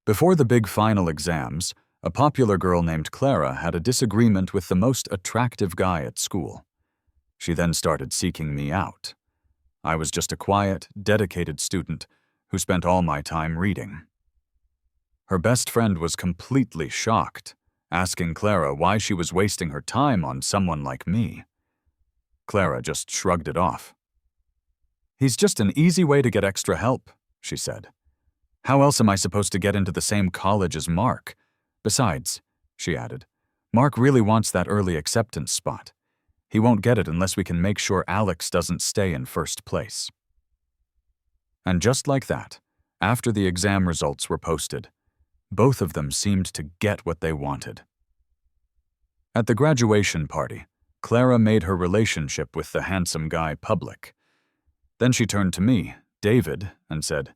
Before the big final exams, a popular girl named Clara had a disagreement with the most attractive guy at school. She then started seeking me out. I was just a quiet, dedicated student who spent all my time reading. Her best friend was completely shocked, asking Clara why she was wasting her time on someone like me. Clara just shrugged it off. "He's just an easy way to get extra help," she said. "How else am I supposed to get into the same college as Mark? Besides," she added, "Mark really wants that early acceptance spot. He won't get it unless we can make sure Alex doesn't stay in first place." And just like that, after the exam results were posted, both of them seemed to get what they wanted. At the graduation party, Clara made her relationship with the handsome guy public. Then she turned to me, David, and said,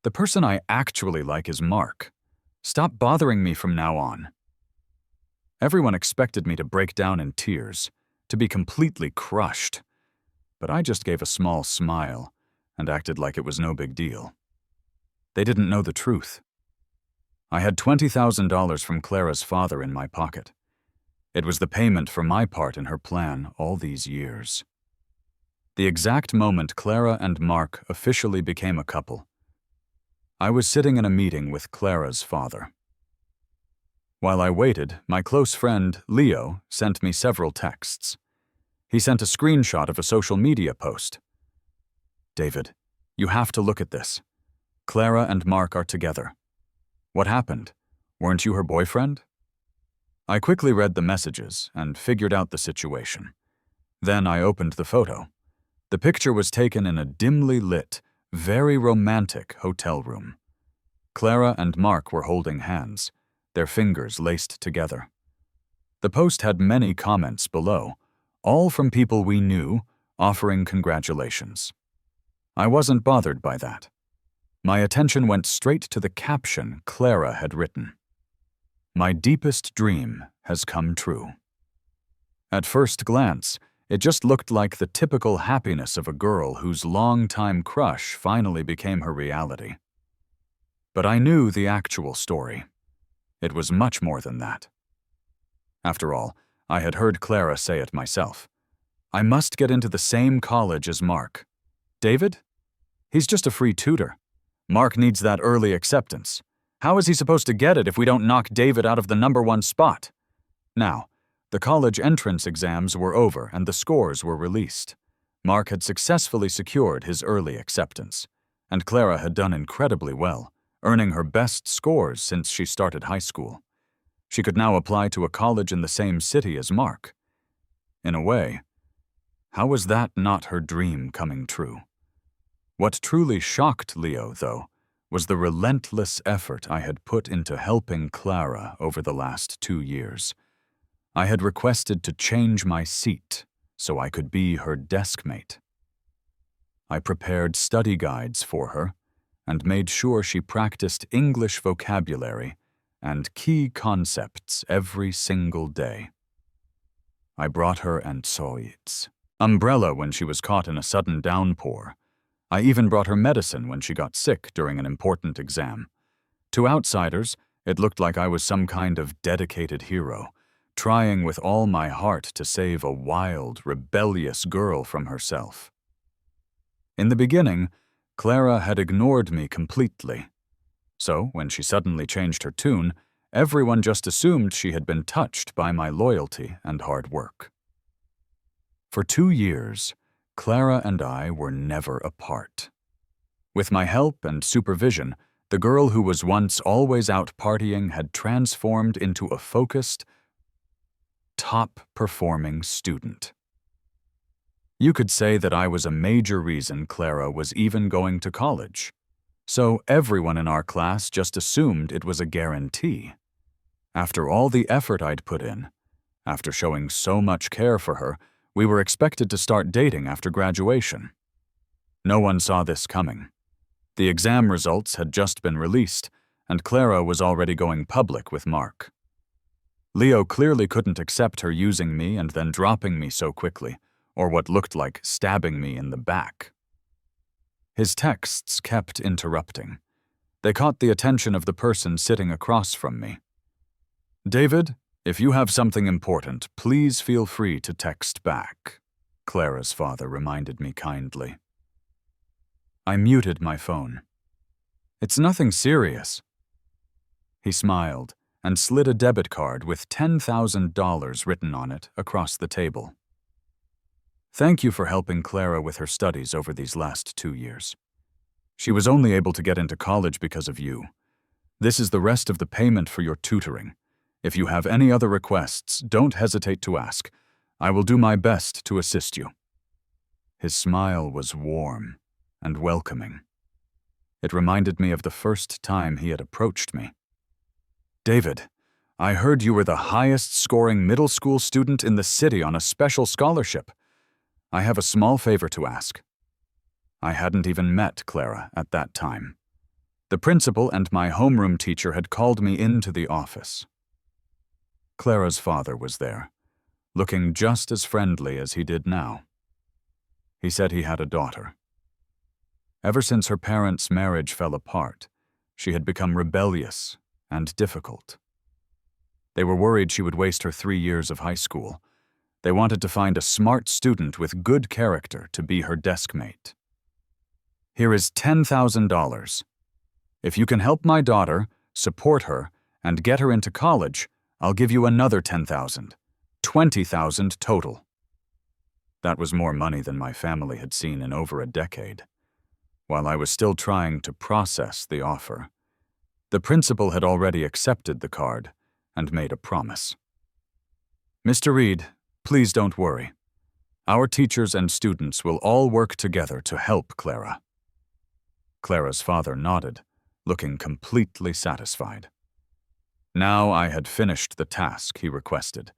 "The person I actually like is Mark. Stop bothering me from now on." Everyone expected me to break down in tears, to be completely crushed, but I just gave a small smile and acted like it was no big deal. They didn't know the truth. I had $20,000 from Clara's father in my pocket. It was the payment for my part in her plan all these years. The exact moment Clara and Mark officially became a couple, I was sitting in a meeting with Clara's father. While I waited, my close friend, Leo, sent me several texts. He sent a screenshot of a social media post. "David, you have to look at this. Clara and Mark are together. What happened? Weren't you her boyfriend?" I quickly read the messages and figured out the situation. Then I opened the photo. The picture was taken in a dimly lit, very romantic hotel room. Clara and Mark were holding hands, their fingers laced together. The post had many comments below, all from people we knew, offering congratulations. I wasn't bothered by that. My attention went straight to the caption Clara had written. "My deepest dream has come true." At first glance, it just looked like the typical happiness of a girl whose long-time crush finally became her reality. But I knew the actual story. It was much more than that. After all, I had heard Clara say it myself. "I must get into the same college as Mark. David? He's just a free tutor. Mark needs that early acceptance. How is he supposed to get it if we don't knock David out of the #1 spot?" Now, the college entrance exams were over and the scores were released. Mark had successfully secured his early acceptance, and Clara had done incredibly well, earning her best scores since she started high school. She could now apply to a college in the same city as Mark. In a way, how was that not her dream coming true? What truly shocked Leo, though, was the relentless effort I had put into helping Clara over the last 2 years. I had requested to change my seat so I could be her deskmate. I prepared study guides for her and made sure she practiced English vocabulary and key concepts every single day. I brought her an umbrella when she was caught in a sudden downpour. I even brought her medicine when she got sick during an important exam. To outsiders, it looked like I was some kind of dedicated hero, trying with all my heart to save a wild, rebellious girl from herself. In the beginning, Clara had ignored me completely. So, when she suddenly changed her tune, everyone just assumed she had been touched by my loyalty and hard work. For 2 years, Clara and I were never apart. With my help and supervision, the girl who was once always out partying had transformed into a focused, top-performing student. You could say that I was a major reason Clara was even going to college. So everyone in our class just assumed it was a guarantee. After all the effort I'd put in, after showing so much care for her, we were expected to start dating after graduation. No one saw this coming. The exam results had just been released, and Clara was already going public with Mark. Leo clearly couldn't accept her using me and then dropping me so quickly, or what looked like stabbing me in the back. His texts kept interrupting. They caught the attention of the person sitting across from me. "David, if you have something important, please feel free to text back," Clara's father reminded me kindly. I muted my phone. "It's nothing serious." He smiled and slid a debit card with $10,000 written on it across the table. "Thank you for helping Clara with her studies over these last 2 years. She was only able to get into college because of you. This is the rest of the payment for your tutoring. If you have any other requests, don't hesitate to ask. I will do my best to assist you." His smile was warm and welcoming. It reminded me of the first time he had approached me. "David, I heard you were the highest-scoring middle school student in the city on a special scholarship. I have a small favor to ask." I hadn't even met Clara at that time. The principal and my homeroom teacher had called me into the office. Clara's father was there, looking just as friendly as he did now. He said he had a daughter. Ever since her parents' marriage fell apart, she had become rebellious and difficult. They were worried she would waste her 3 years of high school. They wanted to find a smart student with good character to be her deskmate. "Here is $10,000. If you can help my daughter, support her, and get her into college, I'll give you another $10,000. $20,000 total." That was more money than my family had seen in over a decade. While I was still trying to process the offer, the principal had already accepted the card and made a promise. "Mr. Reed, please don't worry. Our teachers and students will all work together to help Clara." Clara's father nodded, looking completely satisfied. Now I had finished the task he requested.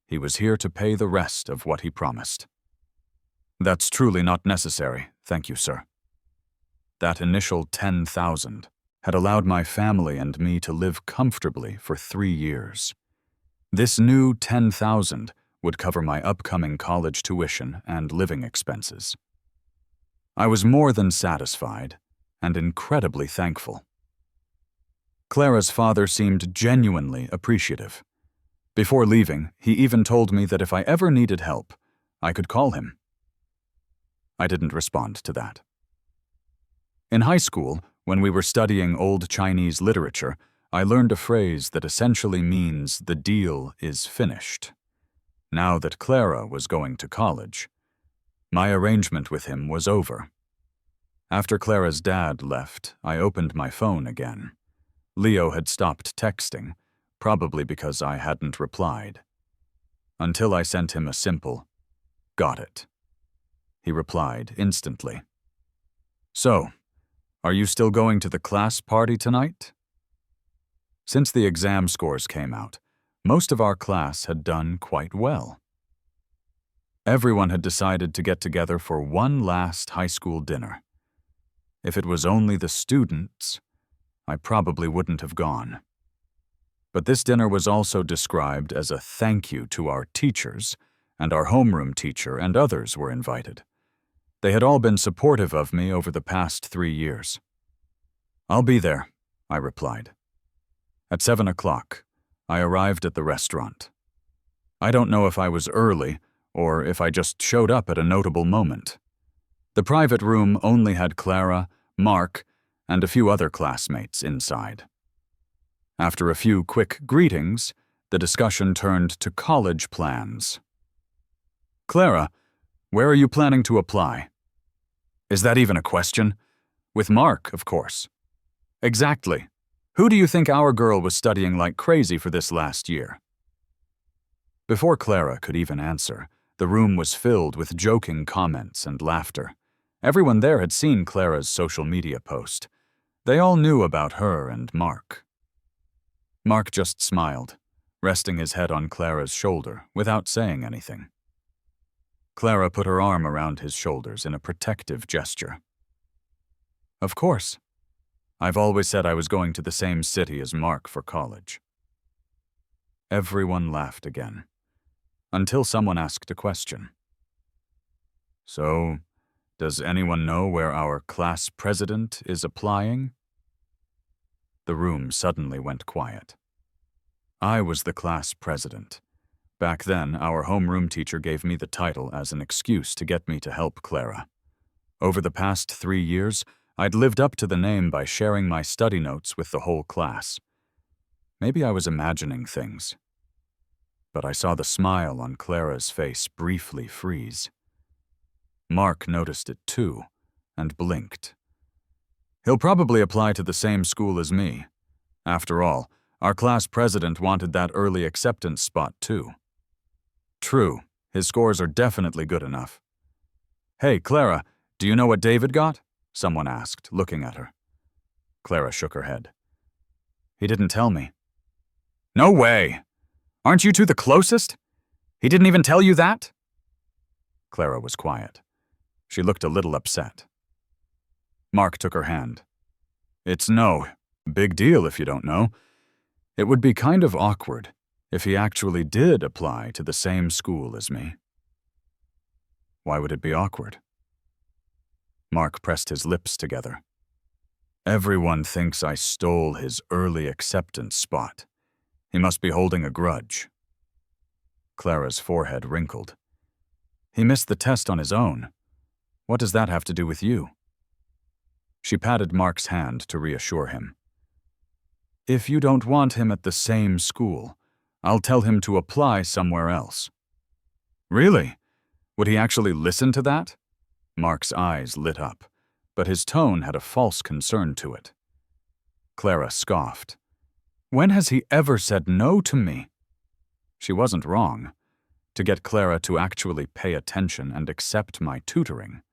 He was here to pay the rest of what he promised. "That's truly not necessary, thank you, sir." That initial $10,000 had allowed my family and me to live comfortably for 3 years. This new $10,000 would cover my upcoming college tuition and living expenses. I was more than satisfied and incredibly thankful. Clara's father seemed genuinely appreciative. Before leaving, he even told me that if I ever needed help, I could call him. I didn't respond to that. In high school, when we were studying old Chinese literature, I learned a phrase that essentially means the deal is finished. Now that Clara was going to college, my arrangement with him was over. After Clara's dad left, I opened my phone again. Leo had stopped texting, probably because I hadn't replied. Until I sent him a simple, "Got it." He replied instantly. "So, are you still going to the class party tonight?" Since the exam scores came out, most of our class had done quite well. Everyone had decided to get together for one last high school dinner. If it was only the students, I probably wouldn't have gone. But this dinner was also described as a thank you to our teachers, and our homeroom teacher and others were invited. They had all been supportive of me over the past 3 years. "I'll be there," I replied. At 7 o'clock, I arrived at the restaurant. I don't know if I was early or if I just showed up at a notable moment. The private room only had Clara, Mark, and a few other classmates inside. After a few quick greetings, the discussion turned to college plans. "Clara, where are you planning to apply?" "Is that even a question?" "With Mark, of course." "Exactly. Who do you think our girl was studying like crazy for this last year?" Before Clara could even answer, the room was filled with joking comments and laughter. Everyone there had seen Clara's social media post. They all knew about her and Mark. Mark just smiled, resting his head on Clara's shoulder without saying anything. Clara put her arm around his shoulders in a protective gesture. "Of course. I've always said I was going to the same city as Mark for college." Everyone laughed again, until someone asked a question. "So, does anyone know where our class president is applying?" The room suddenly went quiet. I was the class president. Back then, our homeroom teacher gave me the title as an excuse to get me to help Clara. Over the past 3 years, I'd lived up to the name by sharing my study notes with the whole class. Maybe I was imagining things. But I saw the smile on Clara's face briefly freeze. Mark noticed it too, and blinked. He'll probably apply to the same school as me. After all, our class president wanted that early acceptance spot too. True, his scores are definitely good enough. "Hey, Clara, do you know what David got?" someone asked, looking at her. Clara shook her head. "He didn't tell me." "No way! Aren't you two the closest? He didn't even tell you that?" Clara was quiet. She looked a little upset. Mark took her hand. "It's no big deal if you don't know. It would be kind of awkward if he actually did apply to the same school as me." "Why would it be awkward?" Mark pressed his lips together. "Everyone thinks I stole his early acceptance spot. He must be holding a grudge." Clara's forehead wrinkled. "He missed the test on his own. What does that have to do with you?" She patted Mark's hand to reassure him. "If you don't want him at the same school, I'll tell him to apply somewhere else." "Really? Would he actually listen to that?" Mark's eyes lit up, but his tone had a false concern to it. Clara scoffed. "When has he ever said no to me?" She wasn't wrong. To get Clara to actually pay attention and accept my tutoring,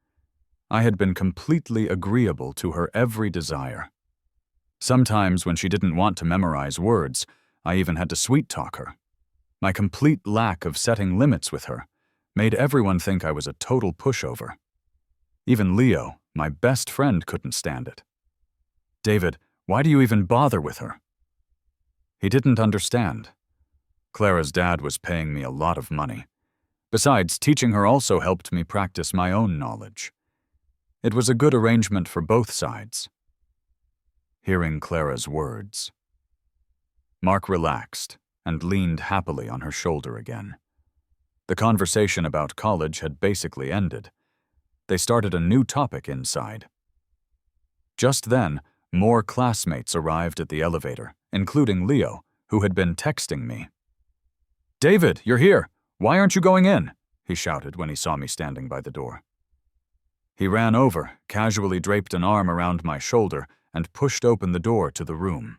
I had been completely agreeable to her every desire. Sometimes when she didn't want to memorize words, I even had to sweet-talk her. My complete lack of setting limits with her made everyone think I was a total pushover. Even Leo, my best friend, couldn't stand it. "David, why do you even bother with her?" He didn't understand. Clara's dad was paying me a lot of money. Besides, teaching her also helped me practice my own knowledge. It was a good arrangement for both sides. Hearing Clara's words, Mark relaxed and leaned happily on her shoulder again. The conversation about college had basically ended. They started a new topic inside. Just then, more classmates arrived at the elevator, including Leo, who had been texting me. "David, you're here. Why aren't you going in?" he shouted when he saw me standing by the door. He ran over, casually draped an arm around my shoulder, and pushed open the door to the room.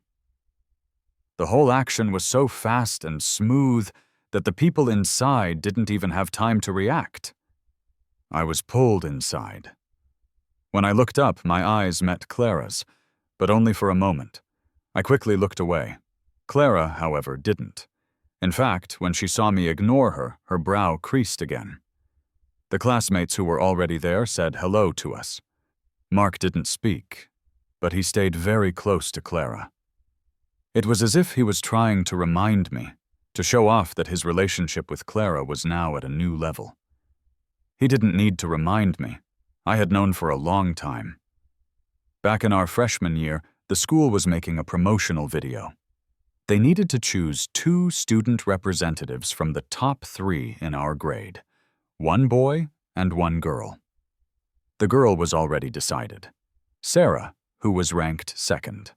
The whole action was so fast and smooth that the people inside didn't even have time to react. I was pulled inside. When I looked up, my eyes met Clara's, but only for a moment. I quickly looked away. Clara, however, didn't. In fact, when she saw me ignore her, her brow creased again. The classmates who were already there said hello to us. Mark didn't speak, but he stayed very close to Clara. It was as if he was trying to remind me, to show off that his relationship with Clara was now at a new level. He didn't need to remind me. I had known for a long time. Back in our freshman year, the school was making a promotional video. They needed to choose 2 student representatives from the top 3 in our grade, 1 boy and 1 girl. The girl was already decided, Sarah, who was ranked 2nd.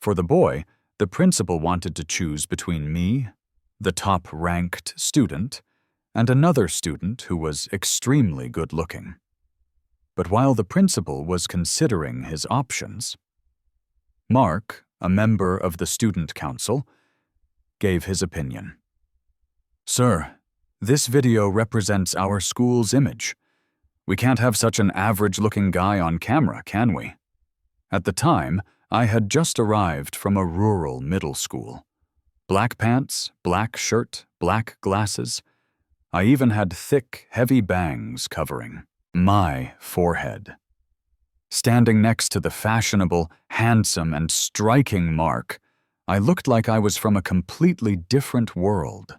For the boy, the principal wanted to choose between me, the top-ranked student, and another student who was extremely good-looking. But while the principal was considering his options, Mark, a member of the student council, gave his opinion. "Sir, this video represents our school's image. We can't have such an average-looking guy on camera, can we?" At the time, I had just arrived from a rural middle school. Black pants, black shirt, black glasses. I even had thick, heavy bangs covering my forehead. Standing next to the fashionable, handsome, and striking Mark, I looked like I was from a completely different world.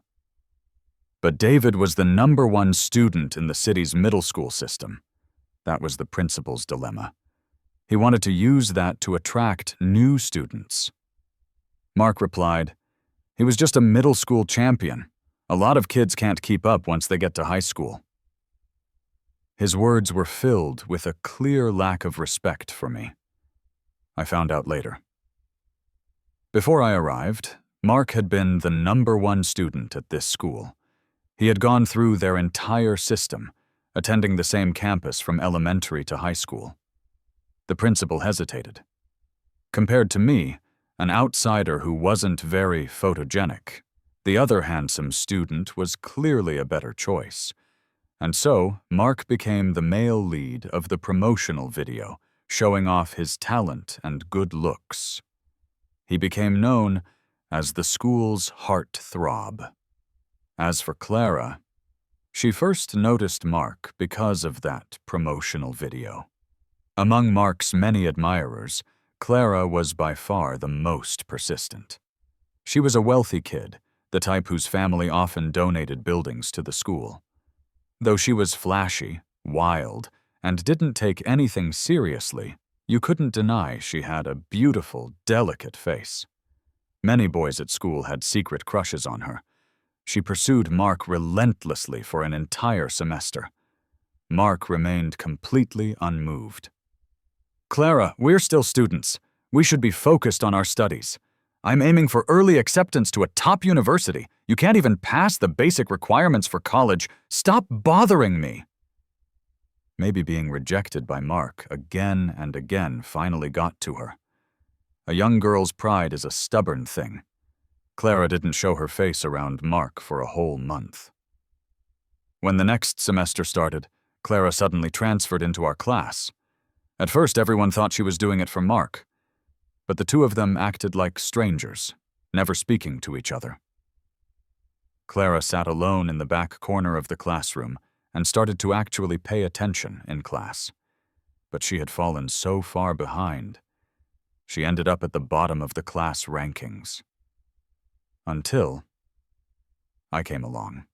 But David was the #1 student in the city's middle school system. That was the principal's dilemma. He wanted to use that to attract new students. Mark replied, "He was just a middle school champion. A lot of kids can't keep up once they get to high school." His words were filled with a clear lack of respect for me. I found out later. Before I arrived, Mark had been the #1 student at this school. He had gone through their entire system, attending the same campus from elementary to high school. The principal hesitated. Compared to me, an outsider who wasn't very photogenic, the other handsome student was clearly a better choice. And so, Mark became the male lead of the promotional video, showing off his talent and good looks. He became known as the school's heartthrob. As for Clara, she first noticed Mark because of that promotional video. Among Mark's many admirers, Clara was by far the most persistent. She was a wealthy kid, the type whose family often donated buildings to the school. Though she was flashy, wild, and didn't take anything seriously, you couldn't deny she had a beautiful, delicate face. Many boys at school had secret crushes on her. She pursued Mark relentlessly for an entire semester. Mark remained completely unmoved. "Clara, we're still students. We should be focused on our studies. I'm aiming for early acceptance to a top university. You can't even pass the basic requirements for college. Stop bothering me." Maybe being rejected by Mark again and again finally got to her. A young girl's pride is a stubborn thing. Clara didn't show her face around Mark for a whole month. When the next semester started, Clara suddenly transferred into our class. At first, everyone thought she was doing it for Mark, but the two of them acted like strangers, never speaking to each other. Clara sat alone in the back corner of the classroom and started to actually pay attention in class. But she had fallen so far behind. She ended up at the bottom of the class rankings. Until I came along.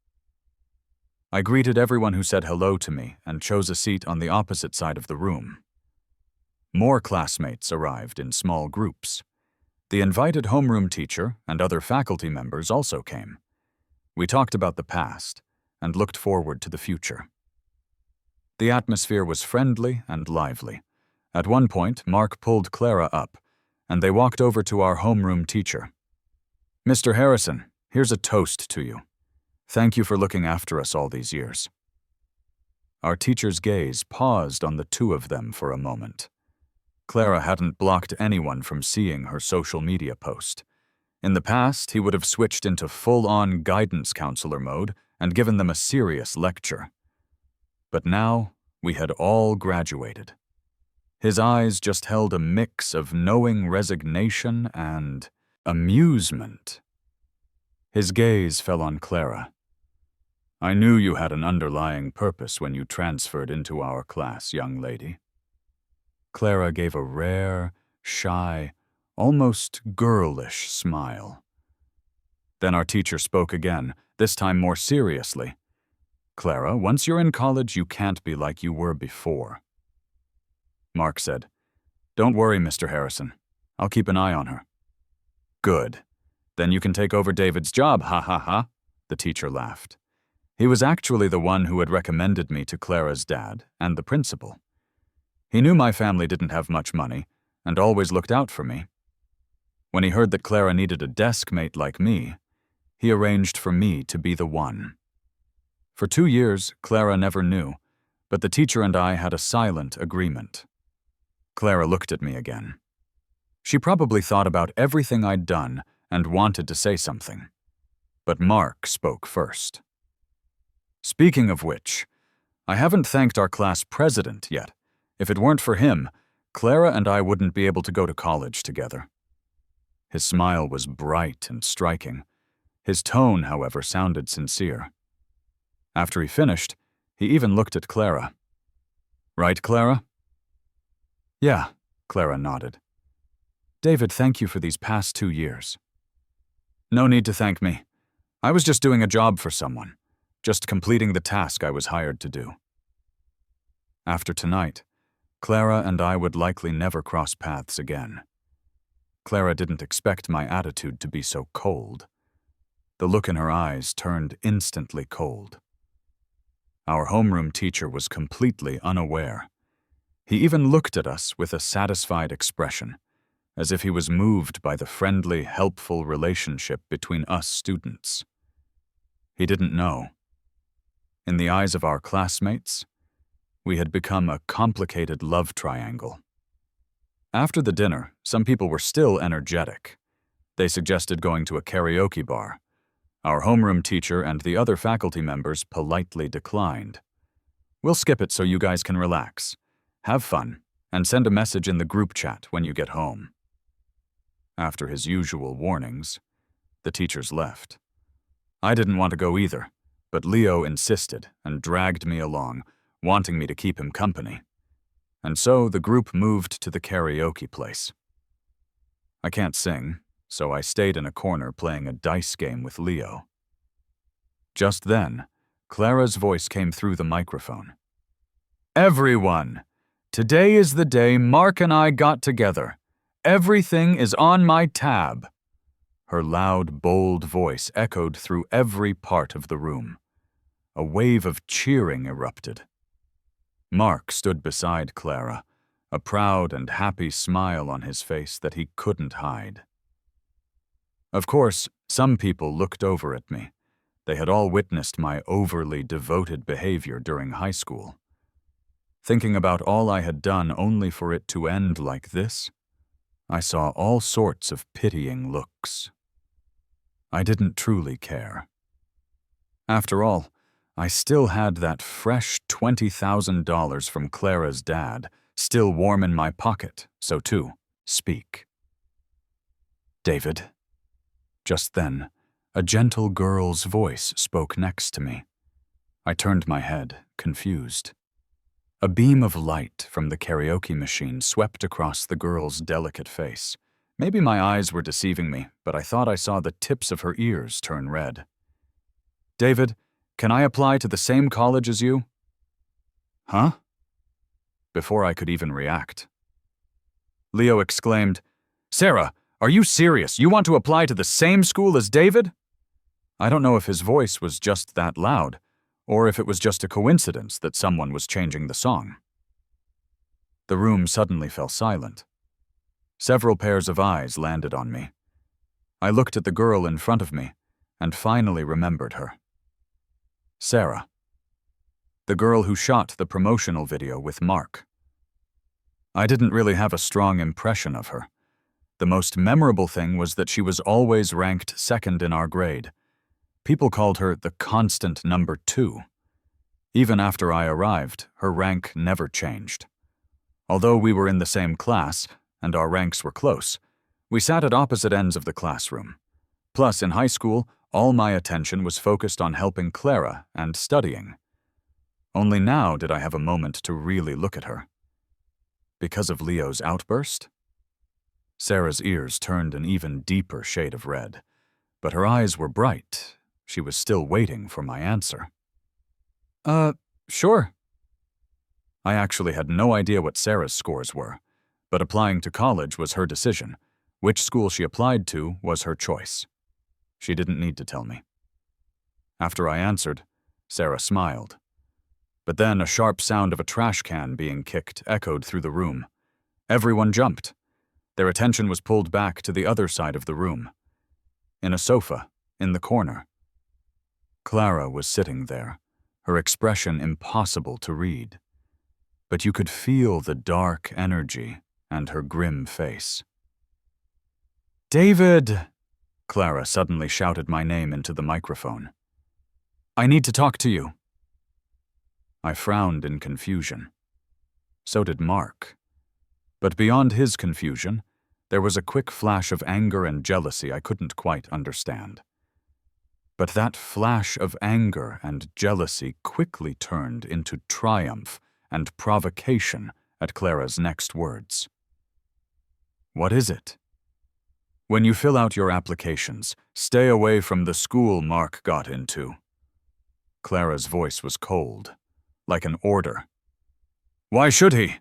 I greeted everyone who said hello to me and chose a seat on the opposite side of the room. More classmates arrived in small groups. The invited homeroom teacher and other faculty members also came. We talked about the past and looked forward to the future. The atmosphere was friendly and lively. At one point, Mark pulled Clara up, and they walked over to our homeroom teacher. "Mr. Harrison, here's a toast to you. Thank you for looking after us all these years." Our teacher's gaze paused on the two of them for a moment. Clara hadn't blocked anyone from seeing her social media post. In the past, he would have switched into full-on guidance counselor mode and given them a serious lecture. But now, we had all graduated. His eyes just held a mix of knowing resignation and amusement. His gaze fell on Clara. "I knew you had an underlying purpose when you transferred into our class, young lady." Clara gave a rare, shy, almost girlish smile. Then our teacher spoke again, this time more seriously. "Clara, once you're in college, you can't be like you were before." Mark said, "Don't worry, Mr. Harrison. I'll keep an eye on her." "Good. Then you can take over David's job, ha ha ha," the teacher laughed. He was actually the one who had recommended me to Clara's dad and the principal. He knew my family didn't have much money and always looked out for me. When he heard that Clara needed a desk mate like me, he arranged for me to be the one. For 2 years, Clara never knew, but the teacher and I had a silent agreement. Clara looked at me again. She probably thought about everything I'd done and wanted to say something. But Mark spoke first. "Speaking of which, I haven't thanked our class president yet. If it weren't for him, Clara and I wouldn't be able to go to college together." His smile was bright and striking. His tone, however, sounded sincere. After he finished, he even looked at Clara. "Right, Clara?" "Yeah," Clara nodded. "David, thank you for these past 2 years." "No need to thank me. I was just doing a job for someone, just completing the task I was hired to do." After tonight, Clara and I would likely never cross paths again. Clara didn't expect my attitude to be so cold. The look in her eyes turned instantly cold. Our homeroom teacher was completely unaware. He even looked at us with a satisfied expression, as if he was moved by the friendly, helpful relationship between us students. He didn't know. In the eyes of our classmates, we had become a complicated love triangle. After the dinner, some people were still energetic. They suggested going to a karaoke bar. Our homeroom teacher and the other faculty members politely declined. "We'll skip it so you guys can relax. Have fun, and send a message in the group chat when you get home." After his usual warnings, the teachers left. I didn't want to go either, but Leo insisted and dragged me along, wanting me to keep him company. And so the group moved to the karaoke place. I can't sing, so I stayed in a corner playing a dice game with Leo. Just then, Clara's voice came through the microphone. "Everyone, today is the day Mark and I got together. Everything is on my tab." Her loud, bold voice echoed through every part of the room. A wave of cheering erupted. Mark stood beside Clara, a proud and happy smile on his face that he couldn't hide. Of course, some people looked over at me. They had all witnessed my overly devoted behavior during high school. Thinking about all I had done only for it to end like this, I saw all sorts of pitying looks. I didn't truly care. After all, I still had that fresh $20,000 from Clara's dad, still warm in my pocket, so to speak. "David." Just then, a gentle girl's voice spoke next to me. I turned my head, confused. A beam of light from the karaoke machine swept across the girl's delicate face. Maybe my eyes were deceiving me, but I thought I saw the tips of her ears turn red. "David, can I apply to the same college as you?" "Huh?" Before I could even react, Leo exclaimed, "Sarah, are you serious? You want to apply to the same school as David?" I don't know if his voice was just that loud, or if it was just a coincidence that someone was changing the song. The room suddenly fell silent. Several pairs of eyes landed on me. I looked at the girl in front of me and finally remembered her. Sarah. The girl who shot the promotional video with Mark. I didn't really have a strong impression of her. The most memorable thing was that she was always ranked second in our grade. People called her the constant number 2. Even after I arrived, her rank never changed. Although we were in the same class, and our ranks were close, we sat at opposite ends of the classroom. Plus, in high school, all my attention was focused on helping Clara and studying. Only now did I have a moment to really look at her. Because of Leo's outburst? Sarah's ears turned an even deeper shade of red, but her eyes were bright. She was still waiting for my answer. Sure." I actually had no idea what Sarah's scores were, but applying to college was her decision. Which school she applied to was her choice. She didn't need to tell me. After I answered, Sarah smiled. But then a sharp sound of a trash can being kicked echoed through the room. Everyone jumped. Their attention was pulled back to the other side of the room. In a sofa, in the corner. Clara was sitting there, her expression impossible to read. But you could feel the dark energy and her grim face. "David!" Clara suddenly shouted my name into the microphone. "I need to talk to you." I frowned in confusion. So did Mark. But beyond his confusion, there was a quick flash of anger and jealousy I couldn't quite understand. But that flash of anger and jealousy quickly turned into triumph and provocation at Clara's next words. "What is it?" "When you fill out your applications, stay away from the school Mark got into." Clara's voice was cold, like an order. "Why should he?"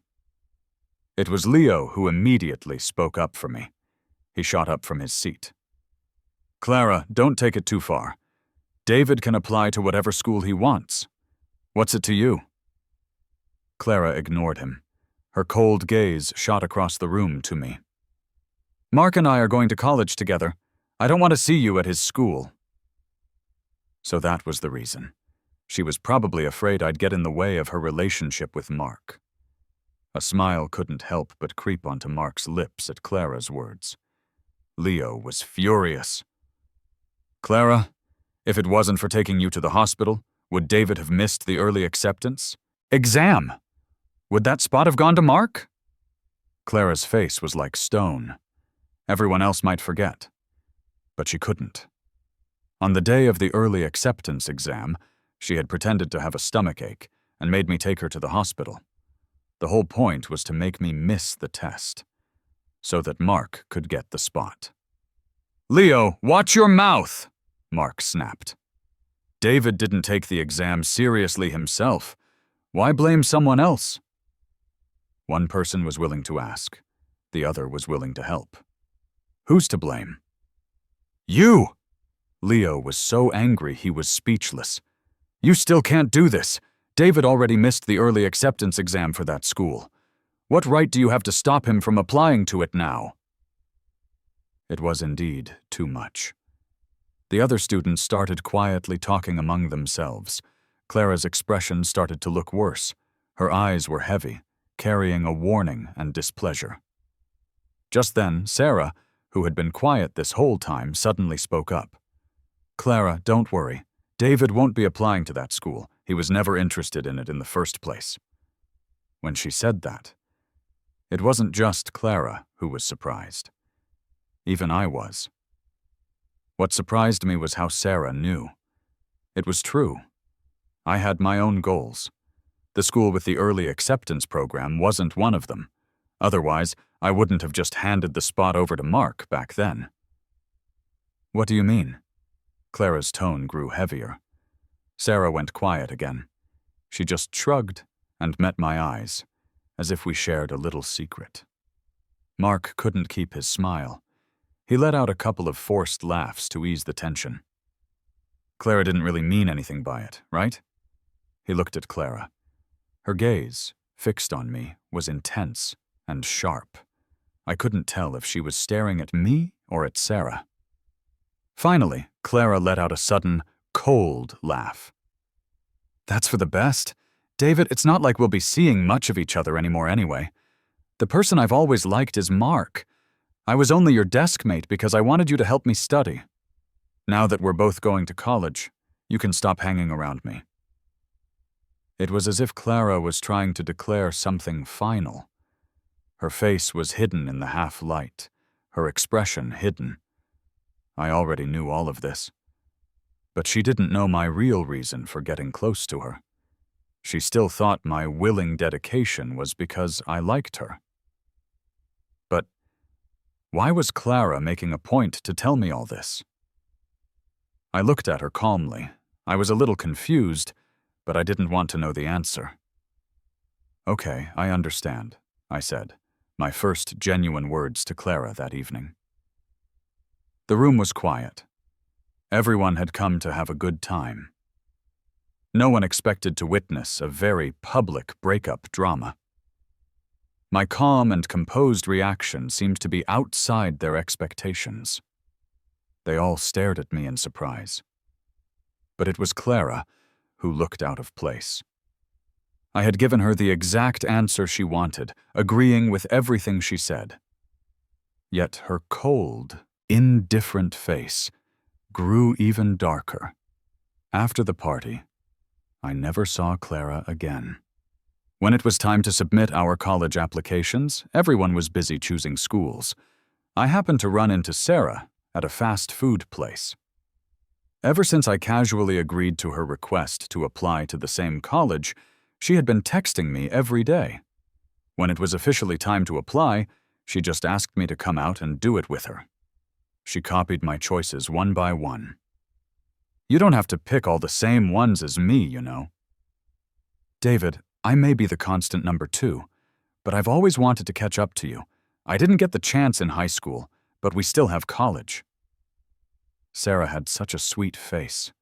It was Leo who immediately spoke up for me. He shot up from his seat. "Clara, don't take it too far. David can apply to whatever school he wants. What's it to you?" Clara ignored him. Her cold gaze shot across the room to me. "Mark and I are going to college together. I don't want to see you at his school." So that was the reason. She was probably afraid I'd get in the way of her relationship with Mark. A smile couldn't help but creep onto Mark's lips at Clara's words. Leo was furious. "Clara, if it wasn't for taking you to the hospital, would David have missed the early acceptance exam? Would that spot have gone to Mark?" Clara's face was like stone. Everyone else might forget, but she couldn't. On the day of the early acceptance exam, she had pretended to have a stomachache and made me take her to the hospital. The whole point was to make me miss the test, so that Mark could get the spot. "Leo, watch your mouth!" Mark snapped. "David didn't take the exam seriously himself. Why blame someone else?" One person was willing to ask. The other was willing to help. "Who's to blame?" "You!" Leo was so angry he was speechless. "You still can't do this. David already missed the early acceptance exam for that school. What right do you have to stop him from applying to it now?" It was indeed too much. The other students started quietly talking among themselves. Clara's expression started to look worse. Her eyes were heavy, carrying a warning and displeasure. Just then, Sarah, who had been quiet this whole time, suddenly spoke up. "Clara, don't worry. David won't be applying to that school. He was never interested in it in the first place." When she said that, it wasn't just Clara who was surprised. Even I was. What surprised me was how Sarah knew. It was true. I had my own goals. The school with the early acceptance program wasn't one of them. Otherwise, I wouldn't have just handed the spot over to Mark back then. "What do you mean?" Clara's tone grew heavier. Sarah went quiet again. She just shrugged and met my eyes, as if we shared a little secret. Mark couldn't keep his smile. He let out a couple of forced laughs to ease the tension. "Clara didn't really mean anything by it, right?" He looked at Clara. Her gaze, fixed on me, was intense and sharp. I couldn't tell if she was staring at me or at Sarah. Finally, Clara let out a sudden, cold laugh. "That's for the best. David, it's not like we'll be seeing much of each other anymore anyway. The person I've always liked is Mark. I was only your desk mate because I wanted you to help me study. Now that we're both going to college, you can stop hanging around me." It was as if Clara was trying to declare something final. Her face was hidden in the half-light, her expression hidden. I already knew all of this. But she didn't know my real reason for getting close to her. She still thought my willing dedication was because I liked her. But why was Clara making a point to tell me all this? I looked at her calmly. I was a little confused, but I didn't want to know the answer. "Okay, I understand," I said, my first genuine words to Clara that evening. The room was quiet. Everyone had come to have a good time. No one expected to witness a very public breakup drama. My calm and composed reaction seemed to be outside their expectations. They all stared at me in surprise. But it was Clara who looked out of place. I had given her the exact answer she wanted, agreeing with everything she said. Yet her cold, indifferent face grew even darker. After the party, I never saw Clara again. When it was time to submit our college applications, everyone was busy choosing schools. I happened to run into Sarah at a fast food place. Ever since I casually agreed to her request to apply to the same college, she had been texting me every day. When it was officially time to apply, she just asked me to come out and do it with her. She copied my choices one by one. "You don't have to pick all the same ones as me, you know." "David, I may be the constant number 2, but I've always wanted to catch up to you. I didn't get the chance in high school, but we still have college." Sarah had such a sweet face.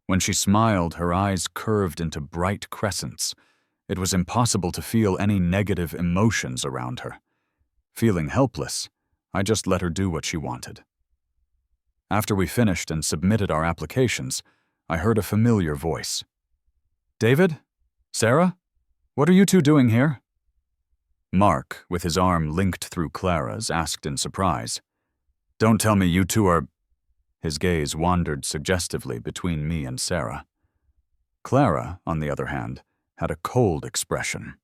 When she smiled, her eyes curved into bright crescents. It was impossible to feel any negative emotions around her. Feeling helpless, I just let her do what she wanted. After we finished and submitted our applications, I heard a familiar voice. "David? Sarah? What are you two doing here?" Mark, with his arm linked through Clara's, asked in surprise. "Don't tell me you two are—" His gaze wandered suggestively between me and Sarah. Clara, on the other hand, had a cold expression.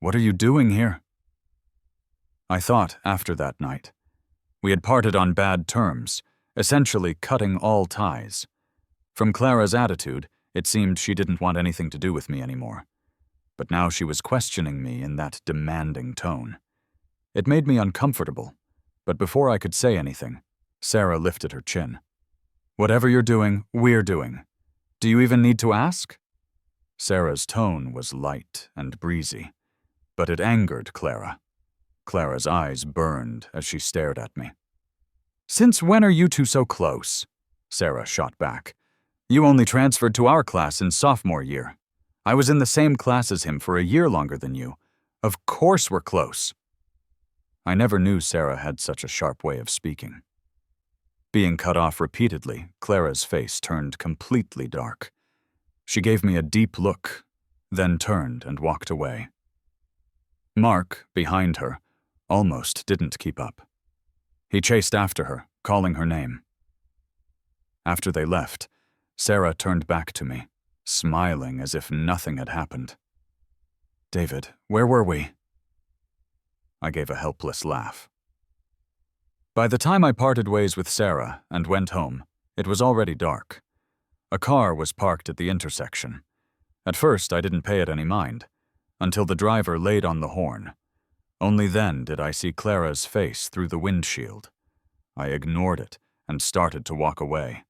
"What are you doing here?" I thought after that night. We had parted on bad terms, essentially cutting all ties. From Clara's attitude, it seemed she didn't want anything to do with me anymore. But now she was questioning me in that demanding tone. It made me uncomfortable, but before I could say anything, Sarah lifted her chin. "Whatever you're doing, we're doing. Do you even need to ask?" Sarah's tone was light and breezy, but it angered Clara. Clara's eyes burned as she stared at me. "Since when are you two so close?" Sarah shot back. "You only transferred to our class in sophomore year. I was in the same class as him for a year longer than you. Of course we're close." I never knew Sarah had such a sharp way of speaking. Being cut off repeatedly, Clara's face turned completely dark. She gave me a deep look, then turned and walked away. Mark, behind her, almost didn't keep up. He chased after her, calling her name. After they left, Sarah turned back to me, smiling as if nothing had happened. "David, where were we?" I gave a helpless laugh. By the time I parted ways with Sarah and went home, it was already dark. A car was parked at the intersection. At first, I didn't pay it any mind, until the driver laid on the horn. Only then did I see Clara's face through the windshield. I ignored it and started to walk away.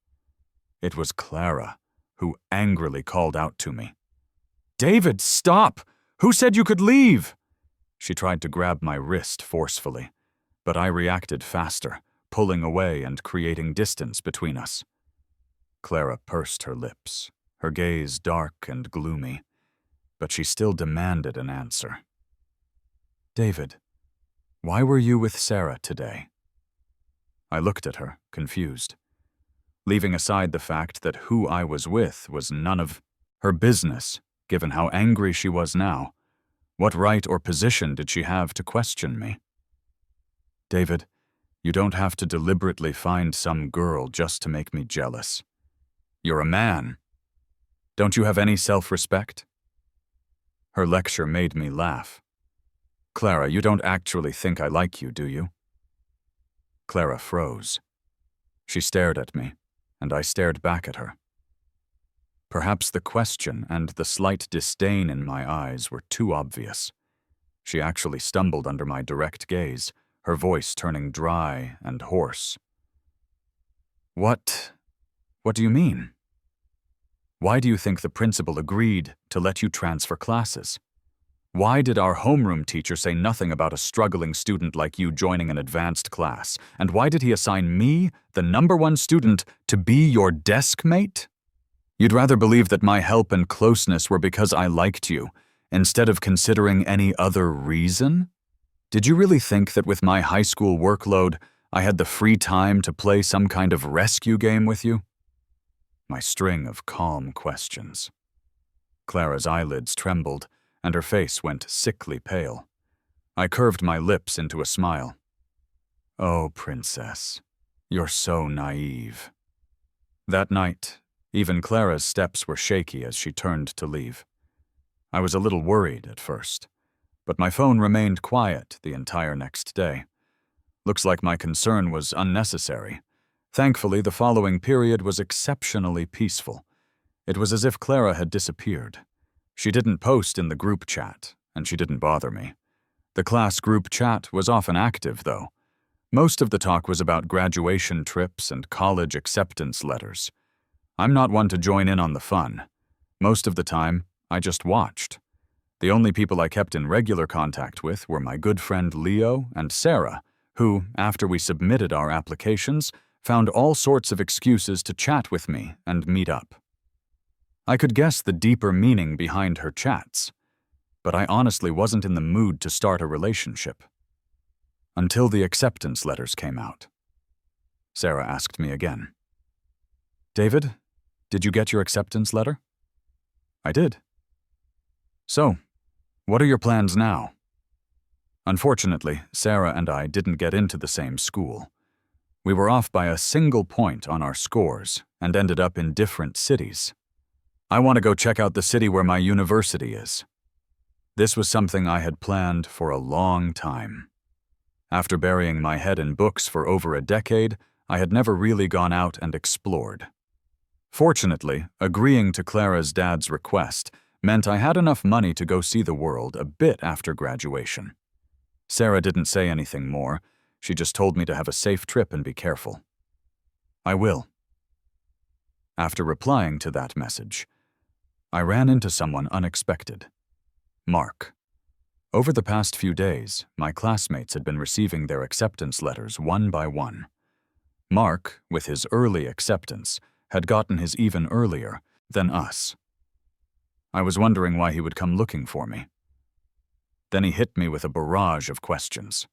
It was Clara, who angrily called out to me. "David, stop! Who said you could leave?" She tried to grab my wrist forcefully, but I reacted faster, pulling away and creating distance between us. Clara pursed her lips, her gaze dark and gloomy, but she still demanded an answer. "David, why were you with Sarah today?" I looked at her, confused. Leaving aside the fact that who I was with was none of her business, given how angry she was now, what right or position did she have to question me? "David, you don't have to deliberately find some girl just to make me jealous. You're a man. Don't you have any self-respect?" Her lecture made me laugh. "Clara, you don't actually think I like you, do you?" Clara froze. She stared at me, and I stared back at her. Perhaps the question and the slight disdain in my eyes were too obvious. She actually stumbled under my direct gaze, her voice turning dry and hoarse. What do you mean? Why do you think the principal agreed to let you transfer classes? Why did our homeroom teacher say nothing about a struggling student like you joining an advanced class? And why did he assign me, the #1 student, to be your desk mate? You'd rather believe that my help and closeness were because I liked you, instead of considering any other reason? Did you really think that with my high school workload, I had the free time to play some kind of rescue game with you? My string of calm questions. Clara's eyelids trembled, and her face went sickly pale. I curved my lips into a smile. "Oh, princess, you're so naive." That night, even Clara's steps were shaky as she turned to leave. I was a little worried at first, but my phone remained quiet the entire next day. Looks like my concern was unnecessary. Thankfully, the following period was exceptionally peaceful. It was as if Clara had disappeared. She didn't post in the group chat, and she didn't bother me. The class group chat was often active, though. Most of the talk was about graduation trips and college acceptance letters. I'm not one to join in on the fun. Most of the time, I just watched. The only people I kept in regular contact with were my good friend Leo and Sarah, who, after we submitted our applications, found all sorts of excuses to chat with me and meet up. I could guess the deeper meaning behind her chats, but I honestly wasn't in the mood to start a relationship. Until the acceptance letters came out. Sarah asked me again. "David, did you get your acceptance letter?" "I did." "So, what are your plans now?" Unfortunately, Sarah and I didn't get into the same school. We were off by a single point on our scores and ended up in different cities. "I want to go check out the city where my university is." This was something I had planned for a long time. After burying my head in books for over a decade, I had never really gone out and explored. Fortunately, agreeing to Clara's dad's request meant I had enough money to go see the world a bit after graduation. Sarah didn't say anything more. She just told me to have a safe trip and be careful. "I will." After replying to that message, I ran into someone unexpected. Mark. Over the past few days, my classmates had been receiving their acceptance letters one by one. Mark, with his early acceptance, had gotten his even earlier than us. I was wondering why he would come looking for me. Then he hit me with a barrage of questions.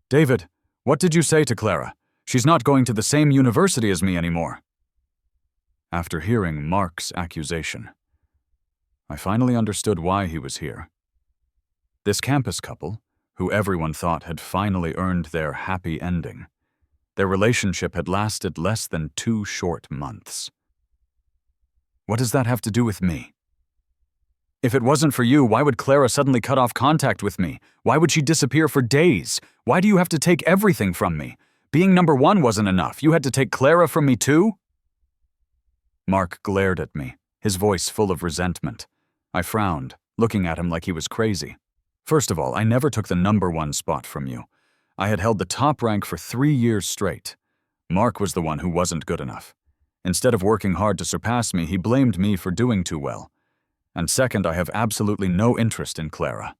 "David, what did you say to Clara? She's not going to the same university as me anymore." After hearing Mark's accusation, I finally understood why he was here. This campus couple, who everyone thought had finally earned their happy ending, their relationship had lasted less than 2 short months. What does that have to do with me? If it wasn't for you, why would Clara suddenly cut off contact with me? Why would she disappear for days? Why do you have to take everything from me? Being number 1 wasn't enough. You had to take Clara from me too? Mark glared at me, his voice full of resentment. I frowned, looking at him like he was crazy. "First of all, I never took the number 1 spot from you. I had held the top rank for 3 years straight. Mark was the one who wasn't good enough. Instead of working hard to surpass me, he blamed me for doing too well. And second, I have absolutely no interest in Clara.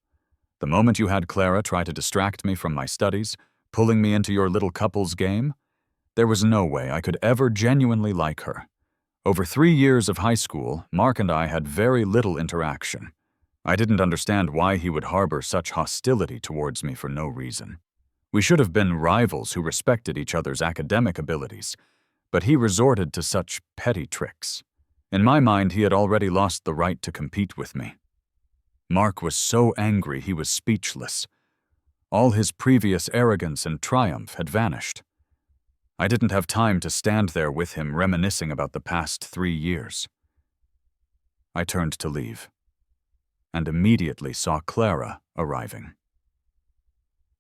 The moment you had Clara try to distract me from my studies, pulling me into your little couple's game, there was no way I could ever genuinely like her. Over 3 years of high school, Mark and I had very little interaction. I didn't understand why he would harbor such hostility towards me for no reason. We should have been rivals who respected each other's academic abilities, but he resorted to such petty tricks. In my mind, he had already lost the right to compete with me. Mark was so angry he was speechless. All his previous arrogance and triumph had vanished. I didn't have time to stand there with him reminiscing about the past 3 years. I turned to leave, and immediately saw Clara arriving.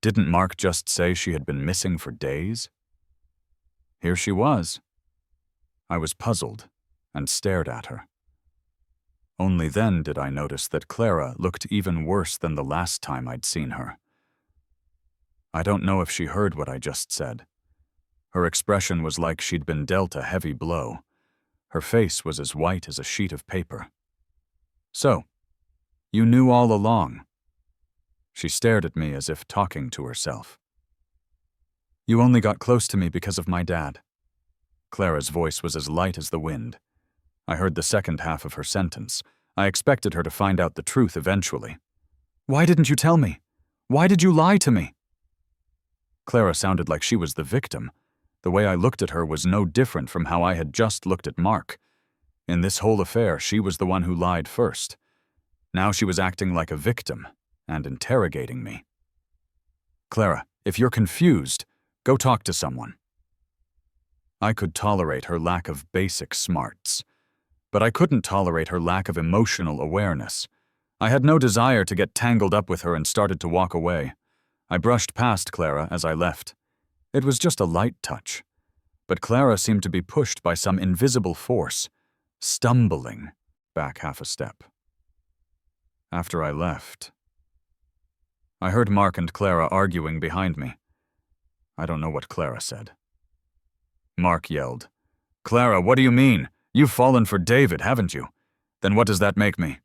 Didn't Mark just say she had been missing for days? Here she was. I was puzzled and stared at her. Only then did I notice that Clara looked even worse than the last time I'd seen her. I don't know if she heard what I just said. Her expression was like she'd been dealt a heavy blow. Her face was as white as a sheet of paper. "So, you knew all along?" She stared at me as if talking to herself. "You only got close to me because of my dad." Clara's voice was as light as the wind. I heard the second half of her sentence. I expected her to find out the truth eventually. "Why didn't you tell me? Why did you lie to me?" Clara sounded like she was the victim. The way I looked at her was no different from how I had just looked at Mark. In this whole affair, she was the one who lied first. Now she was acting like a victim and interrogating me. "Clara, if you're confused, go talk to someone." I could tolerate her lack of basic smarts, but I couldn't tolerate her lack of emotional awareness. I had no desire to get tangled up with her and started to walk away. I brushed past Clara as I left. It was just a light touch, but Clara seemed to be pushed by some invisible force, stumbling back half a step. After I left, I heard Mark and Clara arguing behind me. I don't know what Clara said. Mark yelled, "Clara, what do you mean? You've fallen for David, haven't you? Then what does that make me?"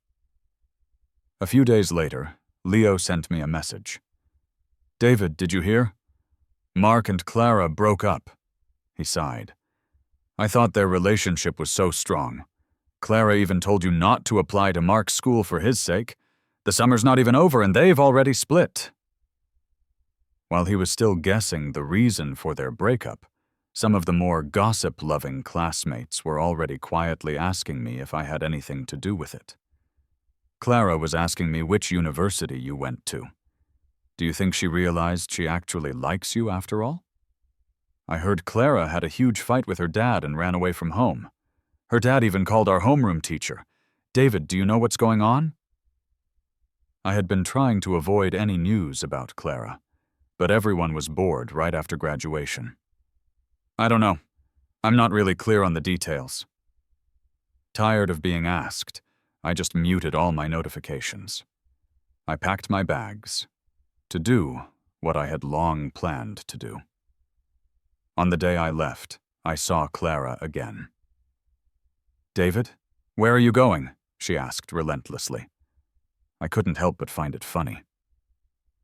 A few days later, Leo sent me a message. "David, did you hear? Mark and Clara broke up." He sighed. "I thought their relationship was so strong. Clara even told you not to apply to Mark's school for his sake. The summer's not even over and they've already split." While he was still guessing the reason for their breakup, some of the more gossip-loving classmates were already quietly asking me if I had anything to do with it. Clara was asking me which university you went to. Do you think she realized she actually likes you after all? I heard Clara had a huge fight with her dad and ran away from home. Her dad even called our homeroom teacher. David, do you know what's going on? I had been trying to avoid any news about Clara, but everyone was bored right after graduation. I don't know. I'm not really clear on the details. Tired of being asked, I just muted all my notifications. I packed my bags to do what I had long planned to do. On the day I left, I saw Clara again. "David, where are you going?" she asked relentlessly. I couldn't help but find it funny.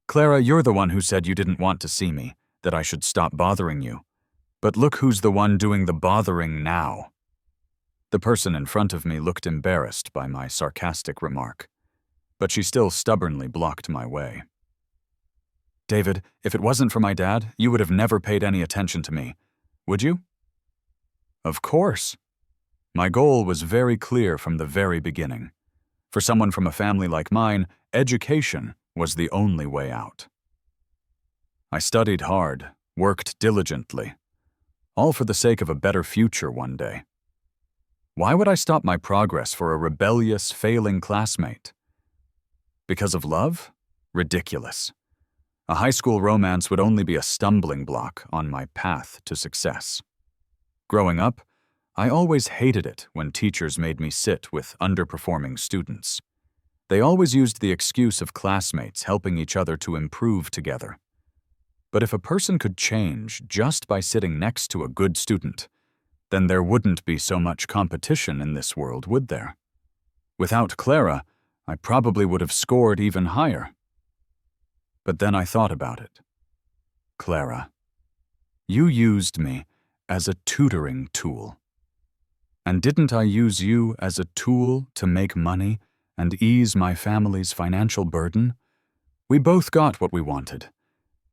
"Clara, you're the one who said you didn't want to see me, that I should stop bothering you. But look who's the one doing the bothering now." The person in front of me looked embarrassed by my sarcastic remark, but she still stubbornly blocked my way. "David, if it wasn't for my dad, you would have never paid any attention to me. Would you?" Of course. My goal was very clear from the very beginning. For someone from a family like mine, education was the only way out. I studied hard, worked diligently, all for the sake of a better future one day. Why would I stop my progress for a rebellious, failing classmate? Because of love? Ridiculous. A high school romance would only be a stumbling block on my path to success. Growing up, I always hated it when teachers made me sit with underperforming students. They always used the excuse of classmates helping each other to improve together. But if a person could change just by sitting next to a good student, then there wouldn't be so much competition in this world, would there? Without Clara, I probably would have scored even higher. But then I thought about it. Clara, you used me as a tutoring tool. And didn't I use you as a tool to make money and ease my family's financial burden? We both got what we wanted.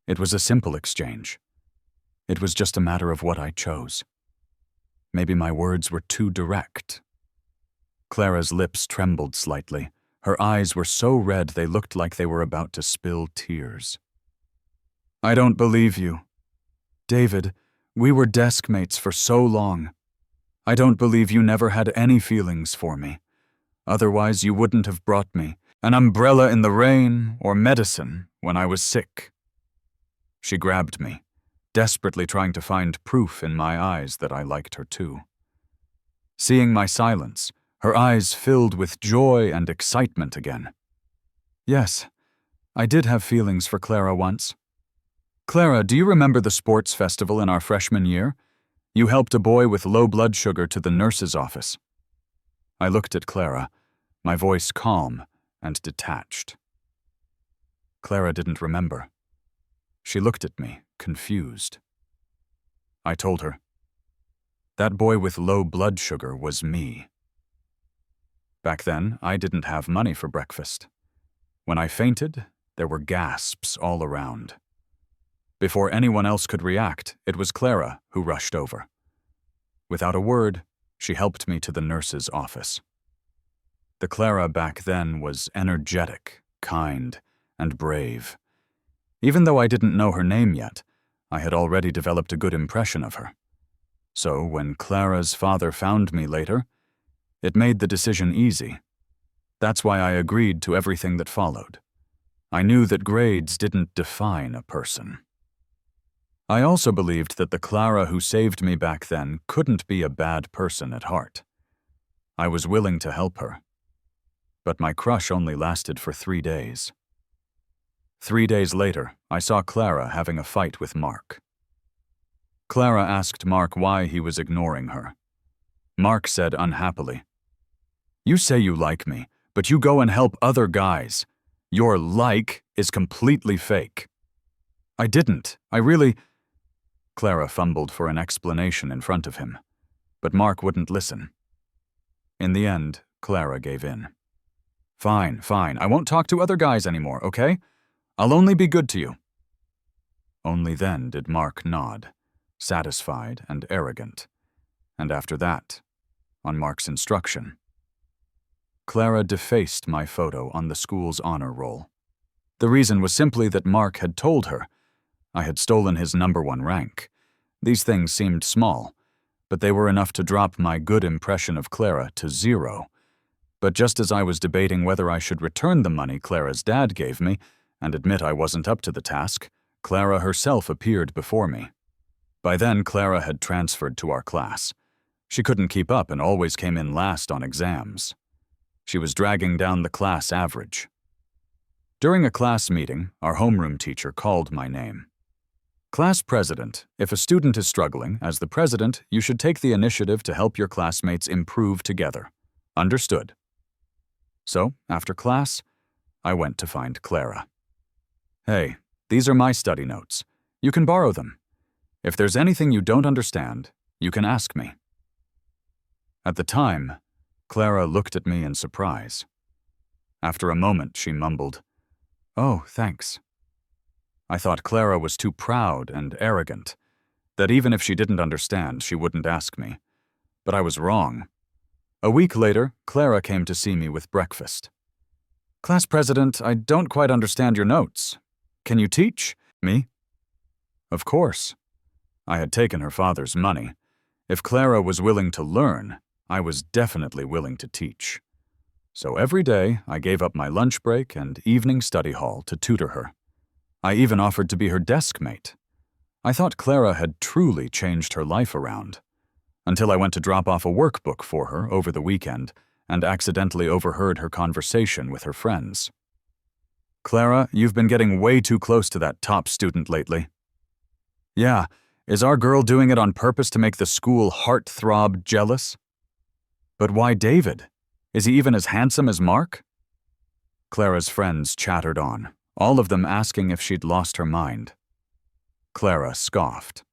It was a simple exchange. It was just a matter of what I chose. Maybe my words were too direct. Clara's lips trembled slightly. Her eyes were so red they looked like they were about to spill tears. "I don't believe you. David, we were desk mates for so long. I don't believe you never had any feelings for me. Otherwise, you wouldn't have brought me an umbrella in the rain or medicine when I was sick." She grabbed me, desperately trying to find proof in my eyes that I liked her too. Seeing my silence, her eyes filled with joy and excitement again. "Yes, I did have feelings for Clara once. Clara, do you remember the sports festival in our freshman year? You helped a boy with low blood sugar to the nurse's office." I looked at Clara, my voice calm and detached. Clara didn't remember. She looked at me, confused. I told her, "That boy with low blood sugar was me." Back then, I didn't have money for breakfast. When I fainted, there were gasps all around. Before anyone else could react, it was Clara who rushed over. Without a word, she helped me to the nurse's office. The Clara back then was energetic, kind, and brave. Even though I didn't know her name yet, I had already developed a good impression of her. So when Clara's father found me later, it made the decision easy. That's why I agreed to everything that followed. I knew that grades didn't define a person. I also believed that the Clara who saved me back then couldn't be a bad person at heart. I was willing to help her. But my crush only lasted for 3 days. 3 days later, I saw Clara having a fight with Mark. Clara asked Mark why he was ignoring her. Mark said unhappily, "You say you like me, but you go and help other guys. Your like is completely fake." "I didn't. I really—" Clara fumbled for an explanation in front of him, but Mark wouldn't listen. In the end, Clara gave in. Fine. I won't talk to other guys anymore, okay? I'll only be good to you." Only then did Mark nod, satisfied and arrogant. And after that, on Mark's instruction, Clara defaced my photo on the school's honor roll. The reason was simply that Mark had told her I had stolen his #1 rank. These things seemed small, but they were enough to drop my good impression of Clara to 0. But just as I was debating whether I should return the money Clara's dad gave me and admit I wasn't up to the task, Clara herself appeared before me. By then, Clara had transferred to our class. She couldn't keep up and always came in last on exams. She was dragging down the class average. During a class meeting, our homeroom teacher called my name. "Class president, if a student is struggling, as the president, you should take the initiative to help your classmates improve together. Understood?" So, after class, I went to find Clara. "Hey, these are my study notes. You can borrow them. If there's anything you don't understand, you can ask me." At the time, Clara looked at me in surprise. After a moment, she mumbled, "Oh, thanks." I thought Clara was too proud and arrogant, that even if she didn't understand, she wouldn't ask me. But I was wrong. A week later, Clara came to see me with breakfast. "Class president, I don't quite understand your notes. Can you teach me?" Of course. I had taken her father's money. If Clara was willing to learn, I was definitely willing to teach. So every day, I gave up my lunch break and evening study hall to tutor her. I even offered to be her desk mate. I thought Clara had truly changed her life around, until I went to drop off a workbook for her over the weekend and accidentally overheard her conversation with her friends. "Clara, you've been getting way too close to that top student lately." "Yeah, is our girl doing it on purpose to make the school heartthrob jealous?" "But why David? Is he even as handsome as Mark?" Clara's friends chattered on, all of them asking if she'd lost her mind. Clara scoffed.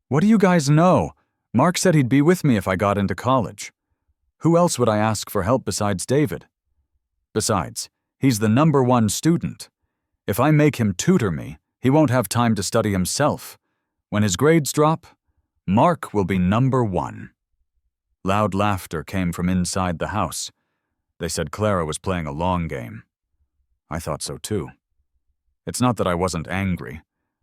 "What do you guys know? Mark said he'd be with me if I got into college. Who else would I ask for help besides David? Besides, he's the #1 student. If I make him tutor me, he won't have time to study himself. When his grades drop, Mark will be #1. Loud laughter came from inside the house. They said Clara was playing a long game. I thought so too. It's not that I wasn't angry,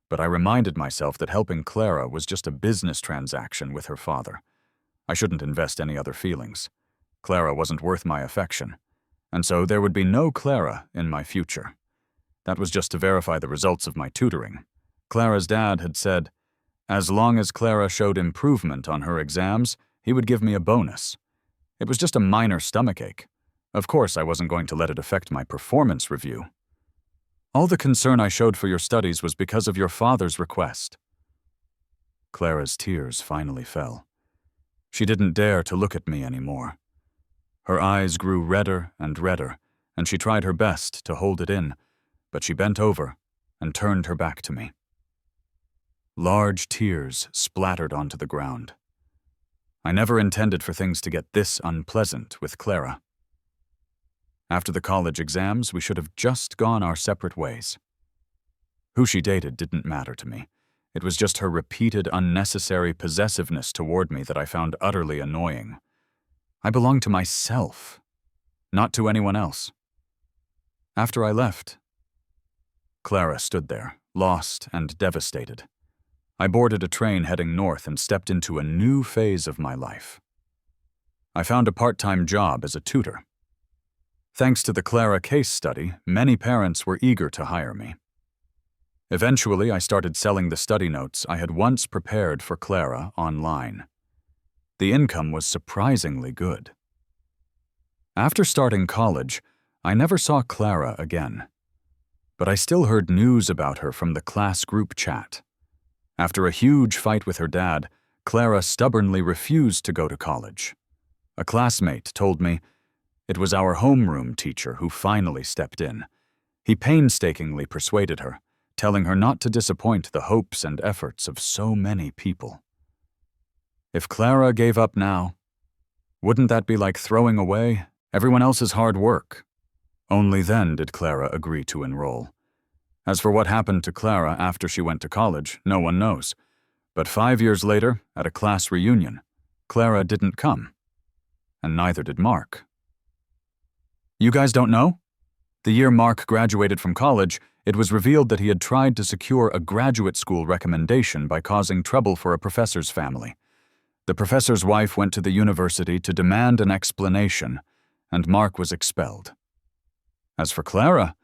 but I reminded myself that helping Clara was just a business transaction with her father. I shouldn't invest any other feelings. Clara wasn't worth my affection, and so there would be no Clara in my future. That was just to verify the results of my tutoring. Clara's dad had said, as long as Clara showed improvement on her exams, he would give me a bonus. It was just a minor stomachache. Of course, I wasn't going to let it affect my performance review. "All the concern I showed for your studies was because of your father's request." Clara's tears finally fell. She didn't dare to look at me anymore. Her eyes grew redder, and she tried her best to hold it in, but she bent over and turned her back to me. Large tears splattered onto the ground. I never intended for things to get this unpleasant with Clara. After the college exams, we should have just gone our separate ways. Who she dated didn't matter to me. It was just her repeated unnecessary possessiveness toward me that I found utterly annoying. I belonged to myself, not to anyone else. After I left, Clara stood there, lost and devastated. I boarded a train heading north and stepped into a new phase of my life. I found a part-time job as a tutor. Thanks to the Clara case study, many parents were eager to hire me. Eventually, I started selling the study notes I had once prepared for Clara online. The income was surprisingly good. After starting college, I never saw Clara again. But I still heard news about her from the class group chat. After a huge fight with her dad, Clara stubbornly refused to go to college. A classmate told me, It was our homeroom teacher who finally stepped in. He painstakingly persuaded her, telling her not to disappoint the hopes and efforts of so many people. If Clara gave up now, wouldn't that be like throwing away everyone else's hard work? Only then did Clara agree to enroll. As for what happened to Clara after she went to college, no one knows. But 5 years later, at a class reunion, Clara didn't come. And neither did Mark. You guys don't know? The year Mark graduated from college, it was revealed that he had tried to secure a graduate school recommendation by causing trouble for a professor's family. The professor's wife went to the university to demand an explanation, and Mark was expelled. As for Clara,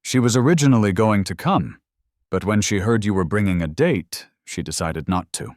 she was originally going to come, but when she heard you were bringing a date, she decided not to.